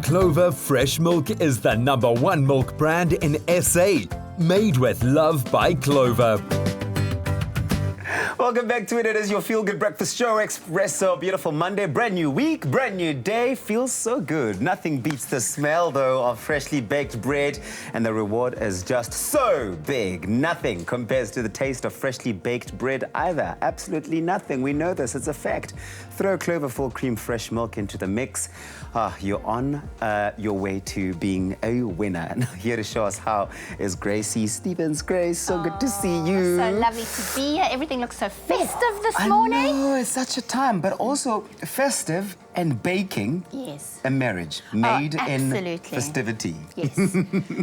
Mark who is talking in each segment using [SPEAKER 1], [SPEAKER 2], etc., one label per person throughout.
[SPEAKER 1] Clover Fresh Milk is the #1 milk brand in SA. Made with love by Clover.
[SPEAKER 2] Welcome back to it. It is your Feel Good Breakfast Show, Espresso. Beautiful Monday, brand new week, brand new day. Feels so good. Nothing beats the smell, though, of freshly baked bread. And the reward is just so big. Nothing compares to the taste of freshly baked bread either. Absolutely nothing. We know this. It's a fact. Throw Clover full cream fresh milk into the mix. You're on your way to being a winner. Now, here to show us how is Gracie Stevens. Grace, so good to see you.
[SPEAKER 3] So lovely to be here. Everything looks so festive this morning.
[SPEAKER 2] I know, it's such a time, but also festive and baking.
[SPEAKER 3] Yes.
[SPEAKER 2] A marriage made in festivity.
[SPEAKER 3] Yes.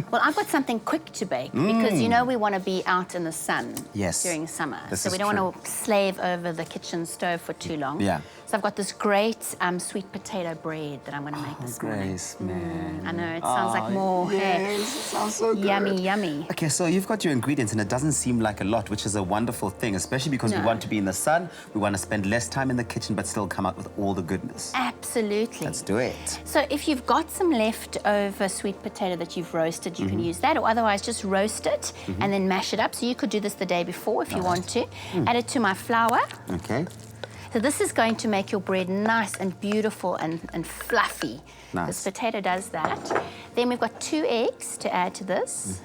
[SPEAKER 3] Well, I've got something quick to bake because, you know, we want to be out in the sun during summer. So we don't want to slave over the kitchen stove for too long.
[SPEAKER 2] Yeah.
[SPEAKER 3] So I've got this great sweet potato bread that I'm going to make this morning.
[SPEAKER 2] Grace, man.
[SPEAKER 3] I know, it sounds like more.
[SPEAKER 2] Yes, it sounds so good.
[SPEAKER 3] Yummy, yummy.
[SPEAKER 2] Okay, so you've got your ingredients and it doesn't seem like a lot, which is a wonderful thing, especially because we want to be in the sun. We want to spend less time in the kitchen, but still come out with all the goodness.
[SPEAKER 3] Absolutely.
[SPEAKER 2] Let's do it.
[SPEAKER 3] So if you've got some leftover sweet potato that you've roasted, you can use that, or otherwise just roast it and then mash it up. So you could do this the day before if you want to. Add it to my flour.
[SPEAKER 2] Okay.
[SPEAKER 3] So this is going to make your bread nice and beautiful and fluffy.
[SPEAKER 2] Nice.
[SPEAKER 3] This potato does that. Then we've got 2 eggs to add to this.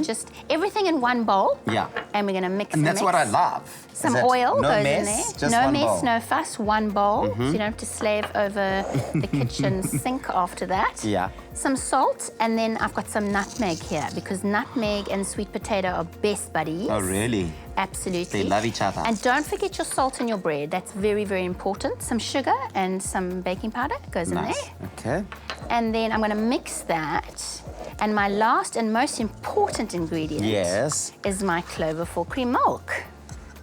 [SPEAKER 3] Just everything in one bowl.
[SPEAKER 2] Yeah.
[SPEAKER 3] And we're going to mix
[SPEAKER 2] And that's what I love.
[SPEAKER 3] Some oil goes in there.
[SPEAKER 2] Just
[SPEAKER 3] no
[SPEAKER 2] one
[SPEAKER 3] mess,
[SPEAKER 2] bowl.
[SPEAKER 3] no fuss, one bowl. So you don't have to slave over the kitchen sink after that.
[SPEAKER 2] Yeah.
[SPEAKER 3] Some salt, and then I've got some nutmeg here because nutmeg and sweet potato are best buddies.
[SPEAKER 2] Oh, really?
[SPEAKER 3] Absolutely.
[SPEAKER 2] They love each other.
[SPEAKER 3] And don't forget your salt in your bread. That's very, very important. Some sugar and some baking powder goes in there.
[SPEAKER 2] Okay.
[SPEAKER 3] And then I'm going to mix that. And my last and most important ingredient is my Clover full cream milk.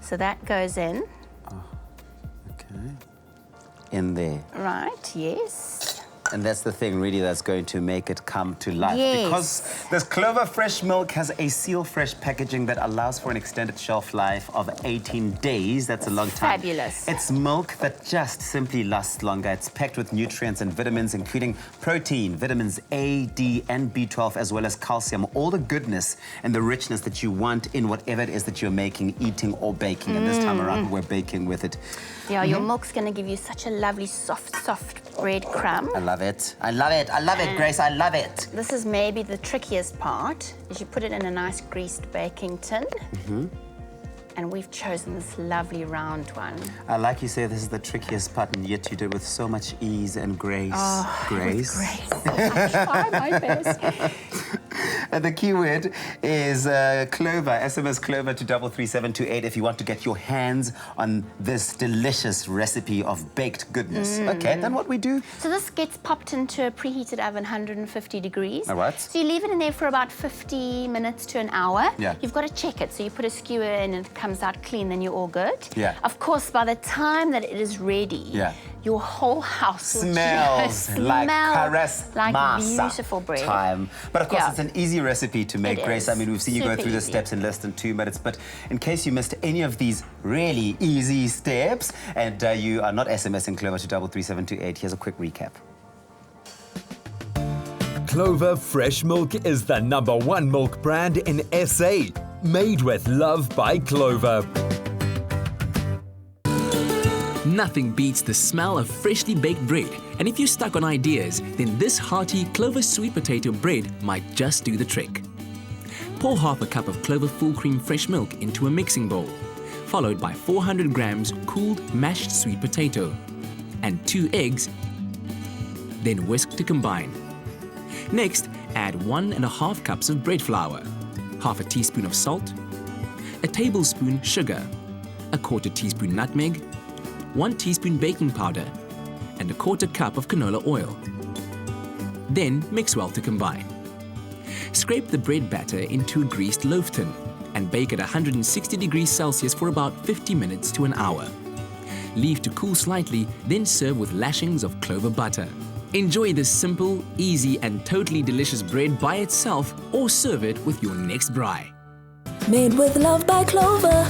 [SPEAKER 3] So that goes in.
[SPEAKER 2] Okay. In there.
[SPEAKER 3] Right, yes.
[SPEAKER 2] And that's the thing, really, that's going to make it come to life.
[SPEAKER 3] Yes.
[SPEAKER 2] Because this Clover Fresh Milk has a seal-fresh packaging that allows for an extended shelf life of 18 days. That's a long time.
[SPEAKER 3] Fabulous.
[SPEAKER 2] It's milk that just simply lasts longer. It's packed with nutrients and vitamins, including protein, vitamins A, D, and B12, as well as calcium. All the goodness and the richness that you want in whatever it is that you're making, eating, or baking. And this time around, we're baking with it.
[SPEAKER 3] Yeah, your milk's going to give you such a lovely, soft bread crumb.
[SPEAKER 2] I love it. I love it. I love it, Grace. I love it.
[SPEAKER 3] This is maybe the trickiest part, is you put it in a nice greased baking tin. And we've chosen this lovely round one.
[SPEAKER 2] I like you say this is the trickiest part, and yet you do it with so much ease and grace.
[SPEAKER 3] Oh,
[SPEAKER 2] Grace.
[SPEAKER 3] With grace. I try my best.
[SPEAKER 2] And the keyword is Clover. SMS Clover to 33728 if you want to get your hands on this delicious recipe of baked goodness. Okay, then what we do?
[SPEAKER 3] So this gets popped into a preheated oven, 150 degrees.
[SPEAKER 2] All right.
[SPEAKER 3] So you leave it in there for about 50 minutes to an hour.
[SPEAKER 2] Yeah.
[SPEAKER 3] You've got to check it. So you put a skewer in and it comes out clean, then you're all good.
[SPEAKER 2] Yeah.
[SPEAKER 3] Of course, by the time that it is ready, your whole house will
[SPEAKER 2] smells like Paris
[SPEAKER 3] like beautiful bread.
[SPEAKER 2] Time. But of course, it's an easy recipe to make, Grace. I mean, we've seen you go through the steps in less than 2 minutes. But in case you missed any of these really easy steps and you are not SMSing Clover to 33728, here's a quick recap.
[SPEAKER 1] Clover Fresh Milk is the #1 milk brand in SA. Made with love by Clover.
[SPEAKER 4] Nothing beats the smell of freshly baked bread. And if you're stuck on ideas, then this hearty Clover sweet potato bread might just do the trick. Pour half a cup of Clover full cream fresh milk into a mixing bowl, followed by 400 grams cooled mashed sweet potato and 2 eggs, then whisk to combine. Next, add 1½ cups of bread flour, half a teaspoon of salt, a tablespoon sugar, a 1/4 teaspoon nutmeg, 1 teaspoon baking powder, and a 1/4 cup of canola oil. Then mix well to combine. Scrape the bread batter into a greased loaf tin and bake at 160 degrees Celsius for about 50 minutes to an hour. Leave to cool slightly, then serve with lashings of Clover butter. Enjoy this simple, easy, and totally delicious bread by itself, or serve it with your next braai.
[SPEAKER 5] Made with love by Clover.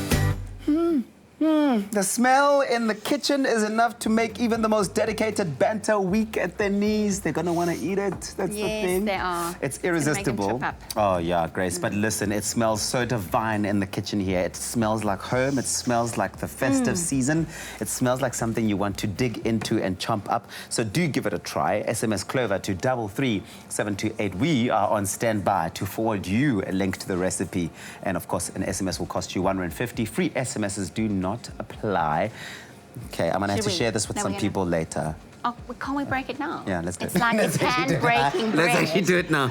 [SPEAKER 2] The smell in the kitchen is enough to make even the most dedicated banter weak at their knees. They're going to want to eat it. That's the thing.
[SPEAKER 3] Yes, they are.
[SPEAKER 2] It's
[SPEAKER 3] It's gonna make them
[SPEAKER 2] irresistible.
[SPEAKER 3] trip up.
[SPEAKER 2] Oh, yeah, Grace. But listen, it smells so divine in the kitchen here. It smells like home. It smells like the festive season. It smells like something you want to dig into and chomp up. So do give it a try. SMS CLOVER to 33728. We are on standby to forward you a link to the recipe. And of course, an SMS will cost you R1.50. Free SMSs do not apply. Okay, I'm going to have to share this with
[SPEAKER 3] No,
[SPEAKER 2] some
[SPEAKER 3] we're gonna-
[SPEAKER 2] people later.
[SPEAKER 3] Oh, can't we break it now?
[SPEAKER 2] Yeah, let's do
[SPEAKER 3] It's
[SPEAKER 2] it.
[SPEAKER 3] like it's hand-breaking bread.
[SPEAKER 2] Let's actually do it now.